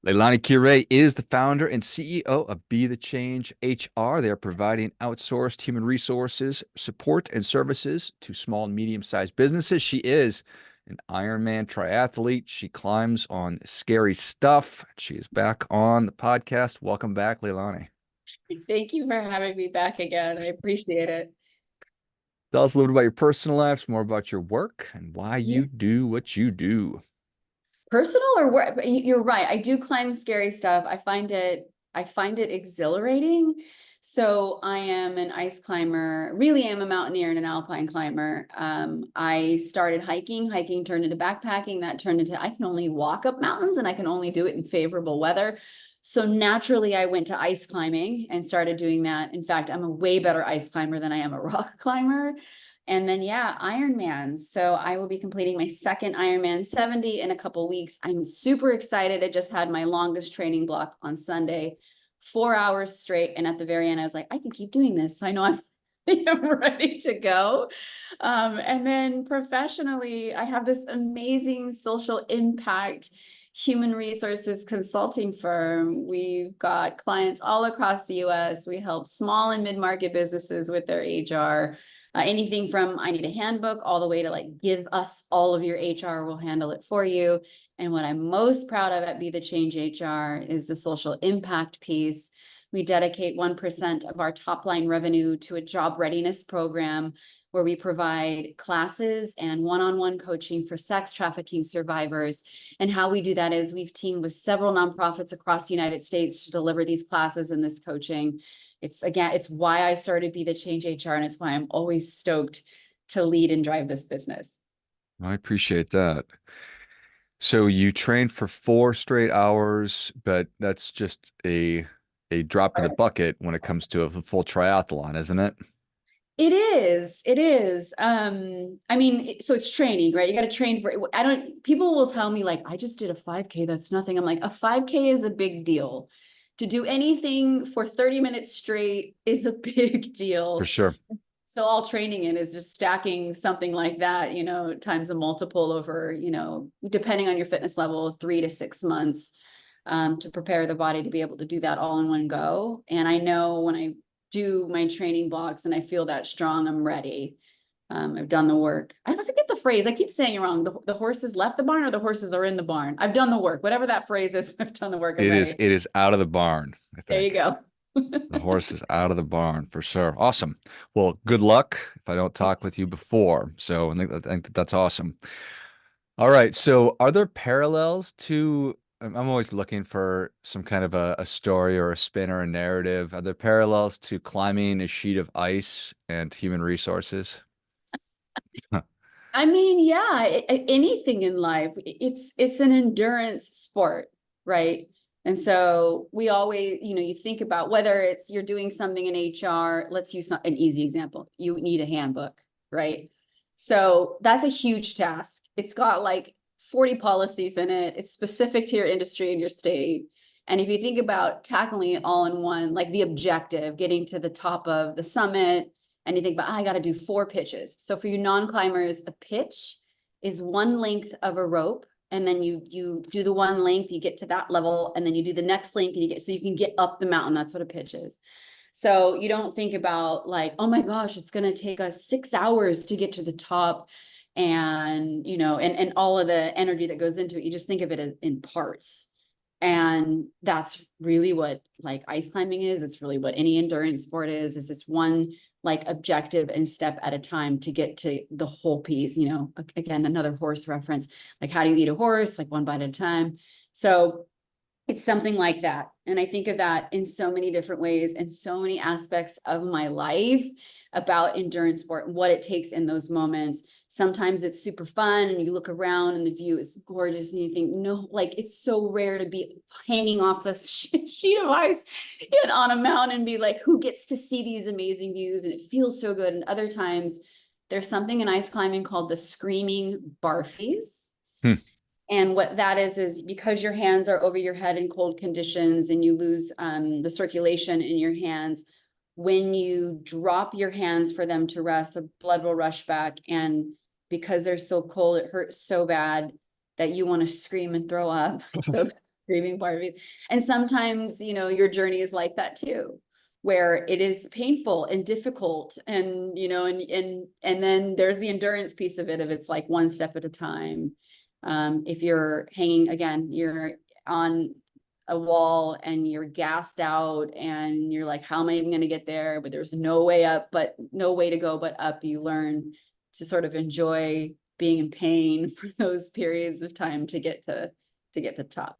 LeiLani Quiray is the founder and CEO of Be the Change HR. They are providing outsourced human resources, support, and services to small and medium-sized businesses. She is an Ironman triathlete. She climbs on scary stuff. She is back on the podcast. Welcome back, LeiLani. Thank you for having me back again. I appreciate it. Tell us a little bit about your personal life, more about your work, and why Yeah. you do what you do. Personal or work? You're right. I do climb scary stuff. I find it exhilarating. So I am an ice climber, really am a mountaineer and an alpine climber. I started hiking. Hiking turned into backpacking. That turned into I can only walk up mountains and I can only do it in favorable weather. So naturally, I went to ice climbing and started doing that. In fact, I'm a way better ice climber than I am a rock climber. And then, yeah, Ironman. So I will be completing my second Ironman 70 in a couple weeks. I'm super excited. I just had my longest training block on Sunday, 4 hours straight. And at the very end, I was like, I can keep doing this. So I know I'm ready to go. And then professionally, I have this amazing social impact human resources consulting firm. We've got clients all across the US. We help small and mid-market businesses with their HR. Anything from I need a handbook all the way to like give us all of your HR, we'll handle it for you. And what I'm most proud of at Be the Change HR is the social impact piece. We dedicate 1% of our top line revenue to a job readiness program where we provide classes and one-on-one coaching for sex trafficking survivors. And how we do that is we've teamed with several nonprofits across the United States to deliver these classes and this coaching. It's why I started Be the Change HR, and it's why I'm always stoked to lead and drive this business. I appreciate that. So you trained for 4 straight hours, but that's just a drop in the bucket when it comes to a full triathlon, isn't it? It is. It is. I mean, so it's training, right? You got to train for it. I don't, people will tell me like, I just did a 5K, that's nothing. I'm like, a 5K is a big deal. To do anything for 30 minutes straight is a big For deal. sure. So all training in is just stacking something like that, times a multiple over, depending on your fitness level, 3 to 6 months, to prepare the body to be able to do that all in one go. And I know when I do my training blocks and I feel that strong, I'm ready. I've done the work. I forget the phrase. I keep saying it wrong. The horses left the barn or the horses are in the barn. I've done the work. Whatever that phrase is, I've done the work. I'm ready. It is out of the barn, I There you think. go. The horse is out of the barn for sure. Awesome. Well, good luck if I don't talk with you before. So I think that that's awesome. All right. So are there parallels to, I'm always looking for some kind of a story or a spin or a narrative. Are there parallels to climbing a sheet of ice and human resources? I mean, yeah, anything in life, it's an endurance sport, right? And so we always, you think about whether it's you're doing something in HR, let's use an easy example. You need a handbook, right? So that's a huge task. It's got like 40 policies in it. It's specific to your industry and your state. And if you think about tackling it all in one, like the objective, getting to the top of the summit, and you think about, I got to do 4 pitches. So for you non-climbers, a pitch is one length of a rope. And then you do the one length, you get to that level, and then you do the next length and so you can get up the mountain. That's what a pitch is. So you don't think about like, oh my gosh, it's going to take us 6 hours to get to the top and, and all of the energy that goes into it. You just think of it in parts. And that's really what like ice climbing is. It's really what any endurance sport is it's one like objective and step at a time to get to the whole piece. Again, another horse reference, like how do you eat a horse? Like one bite at a time. So it's something like that. And I think of that in so many different ways and so many aspects of my life about endurance sport and what it takes in those moments. Sometimes it's super fun and you look around and the view is gorgeous and you think, no, like it's so rare to be hanging off the sheet of ice on a mountain and be like, who gets to see these amazing views? And it feels so good. And other times there's something in ice climbing called the screaming barfies. Hmm. And what that is because your hands are over your head in cold conditions and you lose the circulation in your hands, when you drop your hands for them to rest, the blood will rush back. And because they're so cold, it hurts so bad that you want to scream and throw up. So Screaming Barbies. And sometimes, you know, your journey is like that too, where it is painful and difficult, and, you know, and then there's the endurance piece of it, if it's like one step at a time. If you're hanging, again, you're on a wall and you're gassed out and you're like, how am I even going to get there? But there's no way up, but no way to go but up. You learn to sort of enjoy being in pain for those periods of time to get to the top.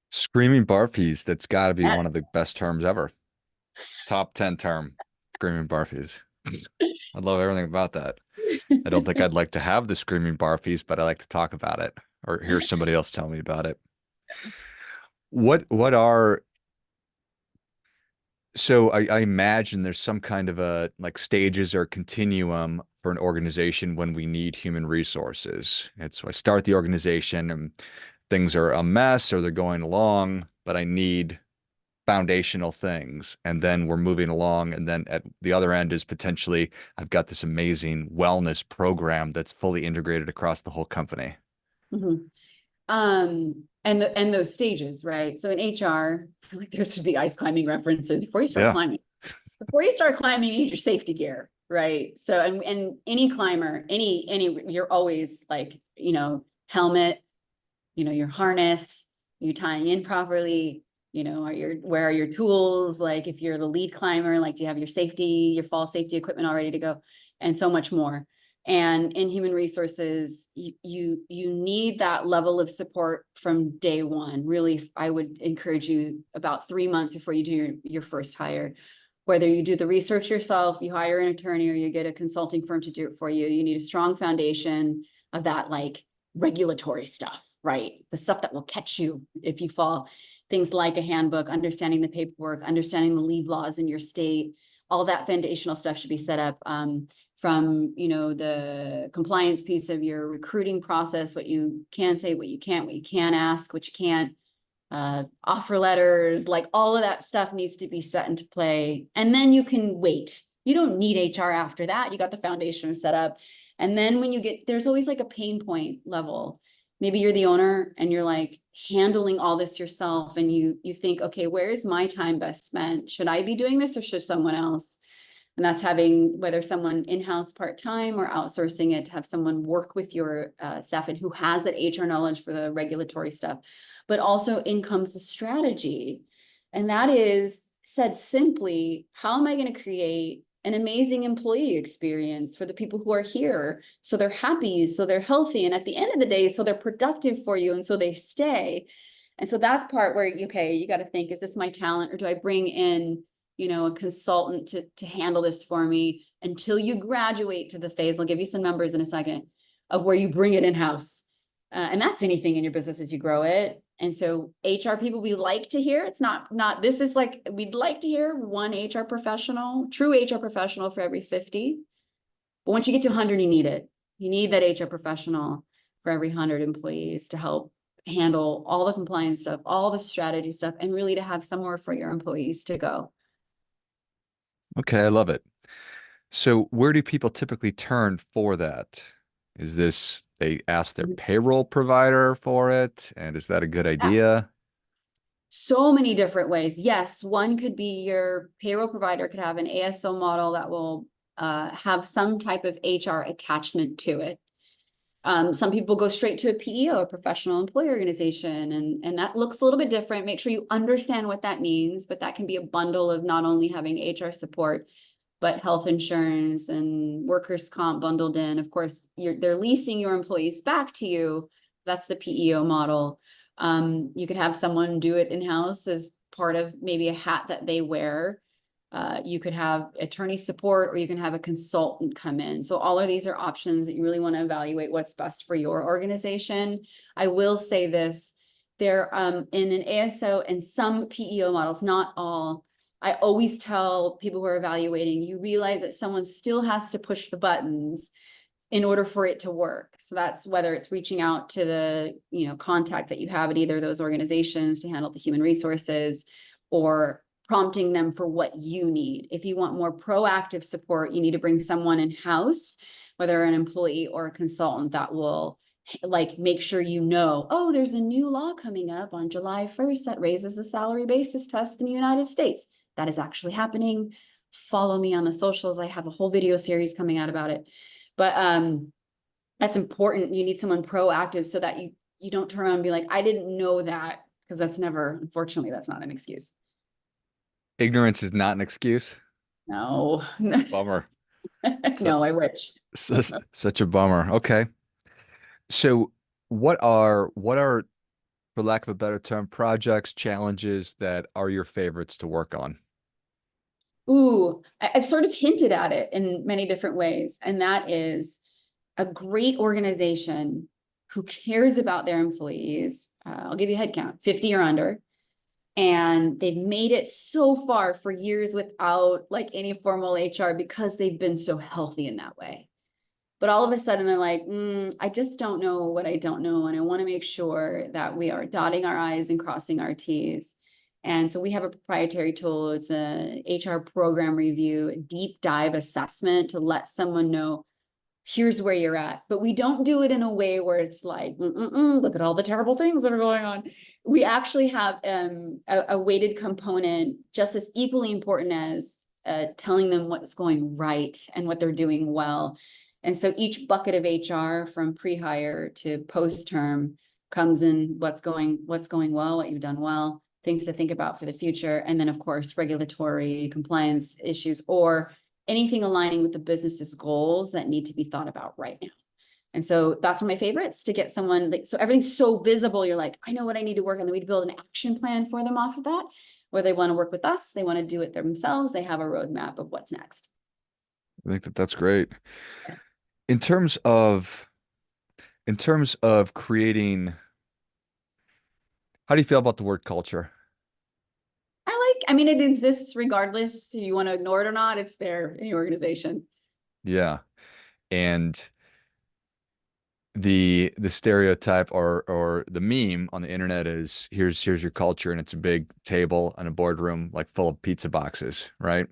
Screaming Barfies, that's got to be Yeah. one of the best terms ever. Top 10 term, Screaming Barfies. I love everything about that. I don't think I'd like to have the Screaming Barfies, but I like to talk about it or hear somebody else tell me about it. What are So I imagine there's some kind of a like stages or continuum for an organization when we need human resources. And so I start the organization and things are a mess or they're going along, but I need foundational things. And then we're moving along. And then at the other end is potentially I've got this amazing wellness program that's fully integrated across the whole company. Mhm. And those stages, right? So in HR, I feel like there should be ice climbing references before you start Yeah. climbing. Before you start climbing, you need your safety gear, right? So and any climber, any you're always like, you know, helmet, you know, your harness, you tying in properly, you know, where are your tools? Like if you're the lead climber, like do you have your fall safety equipment all ready to go, and so much more. And in human resources, you need that level of support from day one. Really, I would encourage you about 3 months before you do your first hire. Whether you do the research yourself, you hire an attorney, or you get a consulting firm to do it for you, you need a strong foundation of that, like regulatory stuff, right? The stuff that will catch you if you fall. Things like a handbook, understanding the paperwork, understanding the leave laws in your state. All that foundational stuff should be set up from, you know, the compliance piece of your recruiting process, what you can say, what you can't ask, what you can't, offer letters, like all of that stuff needs to be set into play. And then you can wait. You don't need HR after that. You got the foundation set up. And then when you get, there's always like a pain point level. Maybe you're the owner and you're like handling all this yourself, and you think, okay, where is my time best spent? Should I be doing this or should someone else? And that's having whether someone in-house part-time or outsourcing it to have someone work with your staff and who has that HR knowledge for the regulatory stuff. But also in comes the strategy. And that is, said simply, how am I going to create an amazing employee experience for the people who are here, so they're happy, so they're healthy, and at the end of the day, so they're productive for you, and so they stay. And so that's part where, okay, you got to think, is this my talent, or do I bring in, you know, a consultant to handle this for me until you graduate to the phase? I'll give you some numbers in a second of where you bring it in-house. And that's anything in your business as you grow it. And so HR people, we like to hear, it's not, this is like, we'd like to hear one HR professional, true HR professional for every 50. But once you get to 100, you need it. You need that HR professional for every 100 employees to help handle all the compliance stuff, all the strategy stuff, and really to have somewhere for your employees to go. Okay, I love it. So where do people typically turn for that? Is this they ask their payroll provider for it? And is that a good Yeah. idea? So many different ways. Yes, one could be your payroll provider could have an ASO model that will have some type of HR attachment to it. Some people go straight to a PEO, a professional employee organization, and that looks a little bit different. Make sure you understand what that means, but that can be a bundle of not only having HR support, but health insurance and workers' comp bundled in. Of course, they're leasing your employees back to you. That's the PEO model. You could have someone do it in-house as part of maybe a hat that they wear. You could have attorney support, or you can have a consultant come in. So all of these are options that you really want to evaluate what's best for your organization. I will say this, there in an ASO and some PEO models, not all, I always tell people who are evaluating, you realize that someone still has to push the buttons in order for it to work. So that's whether it's reaching out to the, you know, contact that you have at either of those organizations to handle the human resources, or prompting them for what you need. If you want more proactive support, you need to bring someone in-house, whether an employee or a consultant, that will like make sure you know, oh, there's a new law coming up on July 1st that raises the salary basis test in the United States. That is actually happening. Follow me on the socials. I have a whole video series coming out about it. But that's important. You need someone proactive so that you don't turn around and be like, I didn't know that, because that's never, unfortunately, that's not an excuse. Ignorance is not an excuse. No, Bummer. no, I Such, wish. such a bummer. Okay. So what are, for lack of a better term, projects, challenges that are your favorites to work on? Ooh, I've sort of hinted at it in many different ways, and that is a great organization who cares about their employees. I'll give you a head count, 50 or under. And they've made it so far for years without like any formal HR because they've been so healthy in that way. But all of a sudden they're like, I just don't know what I don't know. And I want to make sure that we are dotting our I's and crossing our T's. And so we have a proprietary tool. It's a HR program review, a deep dive assessment to let someone know, here's where you're at. But we don't do it in a way where it's like, look at all the terrible things that are going on. We actually have a weighted component just as equally important as telling them what's going right and what they're doing well. And so each bucket of HR from pre-hire to post-term comes in what's going well, what you've done well, things to think about for the future. And then of course, regulatory compliance issues or anything aligning with the business's goals that need to be thought about right now. And so that's one of my favorites, to get someone like, so everything's so visible. You're like, I know what I need to work on. Then we build an action plan for them off of that, where they want to work with us, they want to do it themselves. They have a roadmap of what's next. I think that that's great. In terms of creating, how do you feel about the word culture? I mean, it exists regardless if you want to ignore it or not, it's there in your organization. Yeah. And the stereotype or the meme on the internet is here's your culture, and it's a big table and a boardroom like full of pizza boxes, right?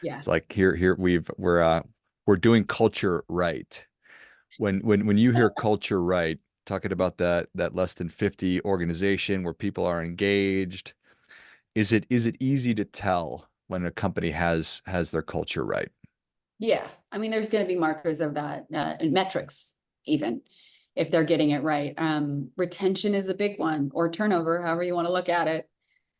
Yeah. It's like here we're doing culture right. When you hear culture right, talking about that less than 50 organization where people are engaged, is it easy to tell when a company has their culture right? Yeah. I mean, there's going to be markers of that and metrics, even if they're getting it right. Retention is a big one, or turnover, however you want to look at it.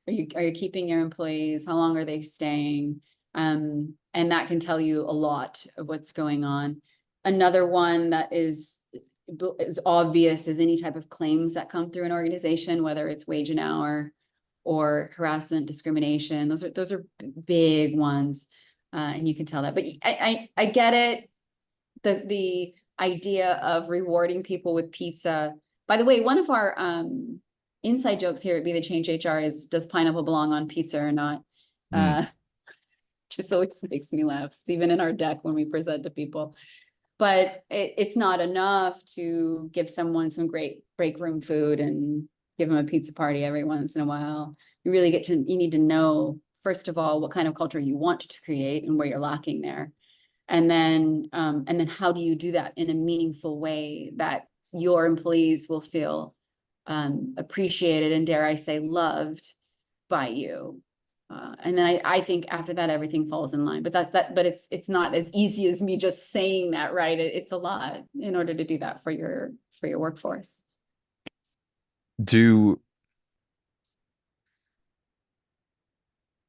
Are you keeping your employees? How long are they staying? And that can tell you a lot of what's going on. Another one that is obvious is any type of claims that come through an organization, whether it's wage and hour or harassment, discrimination. Those are big ones, and you can tell that. But I get it. The idea of rewarding people with pizza. By the way, one of our inside jokes here at Be the Change HR is, does pineapple belong on pizza or not? Hmm. Just always makes me laugh. It's even in our deck when we present to people. But it's not enough to give someone some great break room food and give them a pizza party every once in a while. You really you need to know, first of all, what kind of culture you want to create and where you're lacking there. And then how do you do that in a meaningful way that your employees will feel appreciated and, dare I say, loved by you. And then I think after that, everything falls in line, but but it's not as easy as me just saying that, right? It's a lot in order to do that for your workforce. Do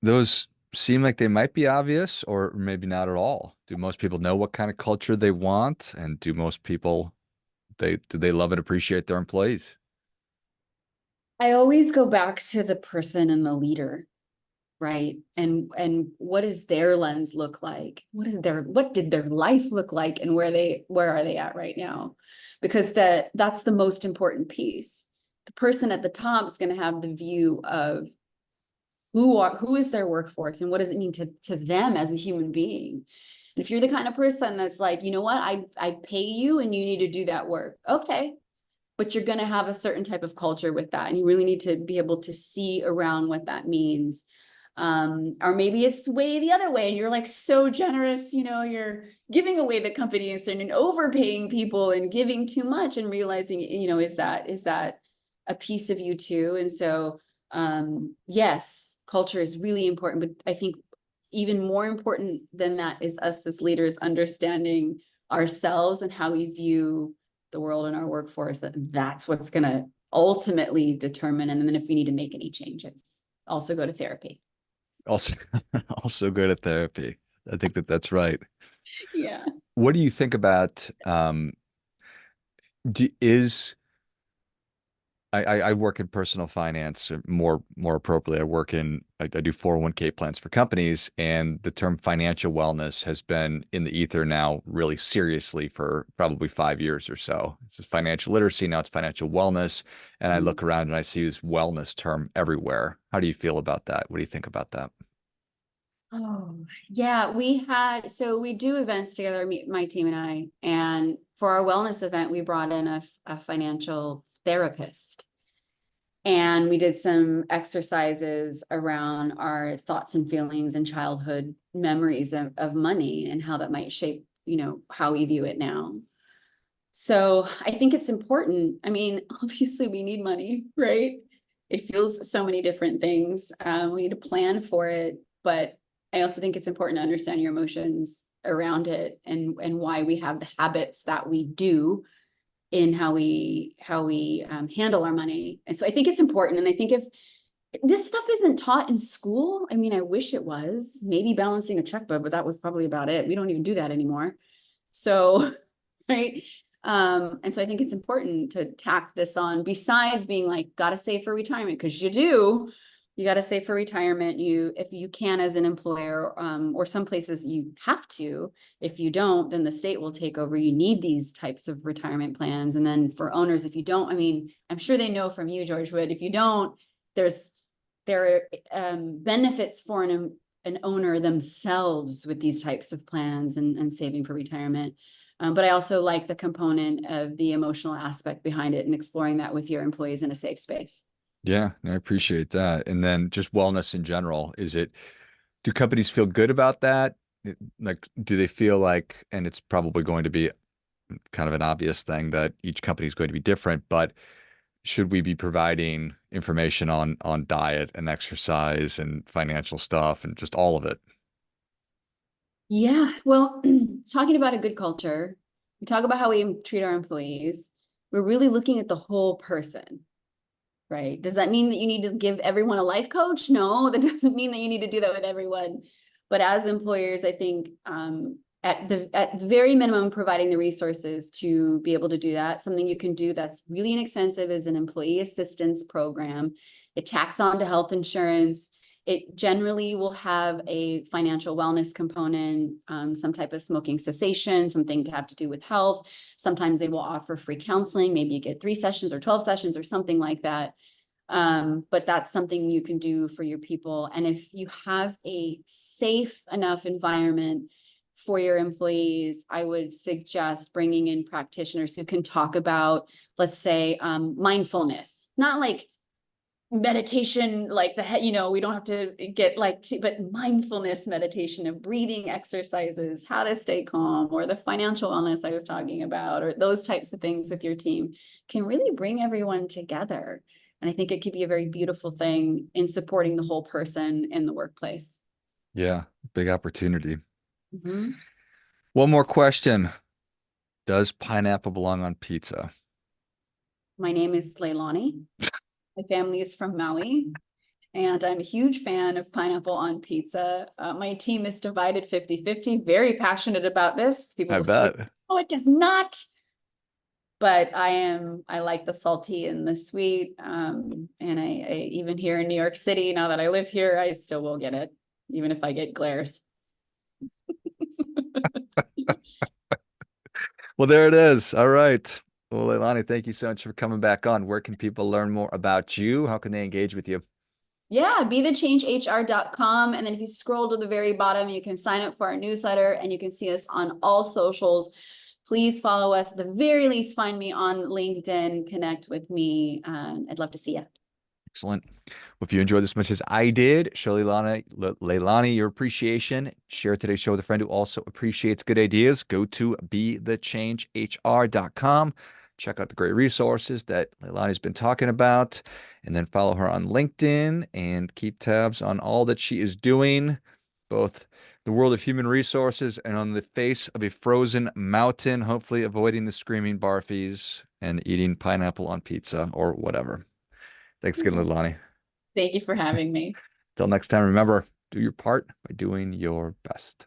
those seem like they might be obvious, or maybe not at all? Do most people know what kind of culture they want? And do most people, do they love and appreciate their employees? I always go back to the person and the leader, right? And what does their lens look like? What did their life look like, and where are they at right now? Because that's the most important piece. The person at the top is going to have the view of who is their workforce and what does it mean to them as a human being. And if you're the kind of person that's like, you know what, I pay you and you need to do that work. Okay. But you're going to have a certain type of culture with that. And you really need to be able to see around what that means. Or maybe it's way the other way and you're like so generous, you're giving away the company and overpaying people and giving too much and realizing, is that a piece of you too? And so, yes, culture is really important, but I think even more important than that is us as leaders understanding ourselves and how we view the world and our workforce, that's what's going to ultimately determine. And then if we need to make any changes, also go to therapy. Also, also good at therapy. I think that that's right. Yeah. What do you think about is I work in personal finance, or more appropriately, I do 401k plans for companies, and the term financial wellness has been in the ether now really seriously for probably 5 years or so. It's just financial literacy, now it's financial wellness, and I look around and I see this wellness term everywhere. How do you feel about that? What do you think about that? Oh, yeah, so we do events together, my team and I, and for our wellness event, we brought in a financial therapist. And we did some exercises around our thoughts and feelings and childhood memories of money and how that might shape, how we view it now. So I think it's important. I mean, obviously we need money, right? It fuels so many different things. We need to plan for it, but I also think it's important to understand your emotions around it and why we have the habits that we do in how we handle our money. And so I think it's important. And I think if this stuff isn't taught in school, I mean, I wish it was. Maybe balancing a checkbook, but that was probably about it. We don't even do that anymore. So, right. And so I think it's important to tack this on, besides being like, gotta save for retirement, because you got to save for retirement. If you can as an employer, or some places you have to. If you don't, then the state will take over. You need these types of retirement plans. And then for owners, if you don't, I mean, I'm sure they know from you, George Wood, if you don't, there are benefits for an owner themselves with these types of plans and saving for retirement. But I also like the component of the emotional aspect behind it and exploring that with your employees in a safe space. Yeah, I appreciate that. And then just wellness in general, do companies feel good about that? Like, do they feel like, and it's probably going to be kind of an obvious thing that each company is going to be different, but should we be providing information on diet and exercise and financial stuff and just all of it? Yeah, well, talking about a good culture, we talk about how we treat our employees. We're really looking at the whole person, right? Does that mean that you need to give everyone a life coach? No, that doesn't mean that you need to do that with everyone. But as employers, I think at the very minimum, providing the resources to be able to do that. Something you can do that's really inexpensive is an employee assistance program. It tacks on to health insurance. It generally will have a financial wellness component, some type of smoking cessation, something to have to do with health. Sometimes they will offer free counseling. Maybe you get 3 sessions or 12 sessions or something like that. But that's something you can do for your people. And if you have a safe enough environment for your employees, I would suggest bringing in practitioners who can talk about, let's say, mindfulness, not like meditation, like we don't have to get but mindfulness meditation and breathing exercises, how to stay calm, or the financial wellness I was talking about, or those types of things with your team can really bring everyone together. And I think it could be a very beautiful thing in supporting the whole person in the workplace. Yeah, big opportunity. Mhm. One more question. Does pineapple belong on pizza? My name is LeiLani. My family is from Maui. And I'm a huge fan of pineapple on pizza. My team is divided 50-50, very passionate about this. People I will say, bet. oh, it does not. But I like the salty and the sweet. And I even here in New York City, now that I live here, I still will get it, even if I get glares. Well, there it is. All right. Well, Leilani, thank you so much for coming back on. Where can people learn more about you? How can they engage with you? Yeah, BeTheChangeHR.com. And then if you scroll to the very bottom, you can sign up for our newsletter and you can see us on all socials. Please follow us. At the very least, find me on LinkedIn, connect with me. I'd love to see you. Excellent. Well, if you enjoyed this as much as I did, show Leilani your appreciation. Share today's show with a friend who also appreciates good ideas. Go to BeTheChangeHR.com. Check out the great resources that Leilani's been talking about, and then follow her on LinkedIn and keep tabs on all that she is doing, both the world of human resources and on the face of a frozen mountain, hopefully avoiding the screaming barfies and eating pineapple on pizza or whatever. Thanks again, Leilani. Thank you for having me. Till next time, remember, do your part by doing your best.